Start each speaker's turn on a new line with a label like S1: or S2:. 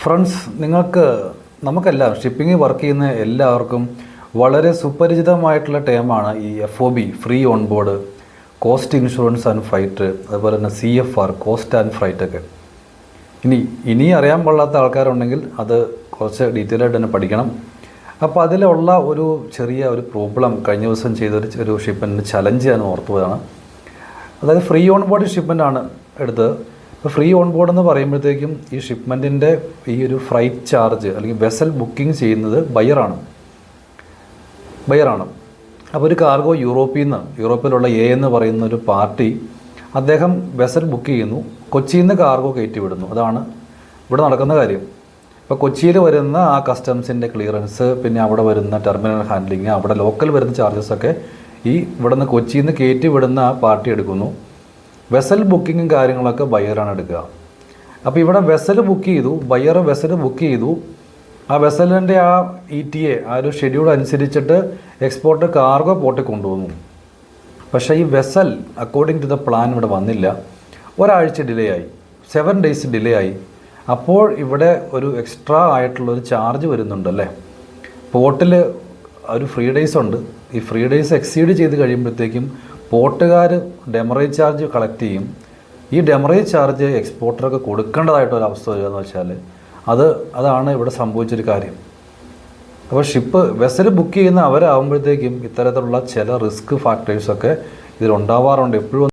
S1: Friends, നമുക്കെല്ലാം shipping work ചെയ്യുന്ന എല്ലാവർക്കും വളരെ സുപരിചിതമായിട്ടുള്ള ടേമാണ് ഈ FOB, free on board, cost insurance and freight, അതുപോലെ തന്നെ CFR, കോസ്റ്റ് ആൻഡ് ഫ്രൈറ്റ് ഒക്കെ. ഇനി അറിയാൻ പാടില്ലാത്ത ആൾക്കാരുണ്ടെങ്കിൽ അത് കുറച്ച് ഡീറ്റെയിൽ ആയിട്ട് തന്നെ പഠിക്കണം. അപ്പോൾ അതിലുള്ള ഒരു ചെറിയ പ്രോബ്ലം കഴിഞ്ഞ ദിവസം ചെയ്തൊരു ഷിപ്മെൻറ്റിന് ചലഞ്ച് ഞാൻ ഓർത്തുപോയതാണ്. അതായത് ഫ്രീ ഓൺ ബോർഡ് ഷിപ്മെൻറ്റാണ് എടുത്തത്. ഇപ്പോൾ ഫ്രീ ഓൺ ബോർഡ് എന്ന് പറയുമ്പോഴത്തേക്കും ഈ ഷിപ്മെൻറ്റിൻ്റെ ഈ ഒരു ഫ്രൈറ്റ് ചാർജ് അല്ലെങ്കിൽ വെസൽ ബുക്കിംഗ് ചെയ്യുന്നത് ബയറാണ്. അപ്പോൾ ഒരു കാർഗോ യൂറോപ്പിലുള്ള എന്ന് പറയുന്ന ഒരു പാർട്ടി അദ്ദേഹം വെസൽ ബുക്ക് ചെയ്യുന്നു, കൊച്ചിയിൽ നിന്ന് കാർഗോ കയറ്റി വിടുന്നു. അതാണ് ഇവിടെ നടക്കുന്ന കാര്യം. ഇപ്പോൾ കൊച്ചിയിൽ വരുന്ന ആ കസ്റ്റംസിൻ്റെ ക്ലിയറൻസ്, പിന്നെ അവിടെ വരുന്ന ടെർമിനൽ ഹാൻഡ്ലിങ്, അവിടെ ലോക്കൽ വരുന്ന ചാർജസൊക്കെ ഇവിടെ നിന്ന് കൊച്ചിയിൽ നിന്ന് കയറ്റി വിടുന്ന ആ പാർട്ടി എടുക്കുന്നു. വെസൽ ബുക്കിങ്ങും കാര്യങ്ങളൊക്കെ ബയറാണ് എടുക്കുക. അപ്പോൾ ഇവിടെ വെസൽ ബുക്ക് ചെയ്തു, ബയർ വെസൽ ബുക്ക് ചെയ്തു. ആ വെസലിൻ്റെ ആ ETA ആ ഒരു ഷെഡ്യൂൾ അനുസരിച്ചിട്ട് എക്സ്പോർട്ട് കാർഗോ പോർട്ടിൽ കൊണ്ടുവന്നു. പക്ഷേ ഈ vessel according to the plan ഇവിടെ വന്നില്ല. ഒരാഴ്ച ഡിലേ ആയി, 7 days ഡിലേ ആയി. അപ്പോൾ ഇവിടെ ഒരു എക്സ്ട്രാ ആയിട്ടുള്ളൊരു ചാർജ് വരുന്നുണ്ടല്ലേ. പോർട്ടിൽ ഒരു ഫ്രീ ഡേയ്സ് ഉണ്ട്. ഈ ഫ്രീ ഡേയ്സ് എക്സീഡ് ചെയ്ത് കഴിയുമ്പോഴത്തേക്കും പോർട്ടുകാർ ഡെമറേജ് ചാർജ് കളക്ട് ചെയ്യും. ഈ ഡെമറേജ് ചാർജ് എക്സ്പോർട്ടർക്ക് കൊടുക്കേണ്ടതായിട്ടൊരവസ്ഥ വരിക എന്ന് വെച്ചാൽ അതാണ് ഇവിടെ സംഭവിച്ചൊരു കാര്യം. അപ്പോൾ വെസൽ ബുക്ക് ചെയ്യുന്ന അവരാകുമ്പോഴത്തേക്കും ഇത്തരത്തിലുള്ള ചില റിസ്ക് ഫാക്ടേഴ്സൊക്കെ ഇതിലുണ്ടാവാറുണ്ട് എപ്പോഴും.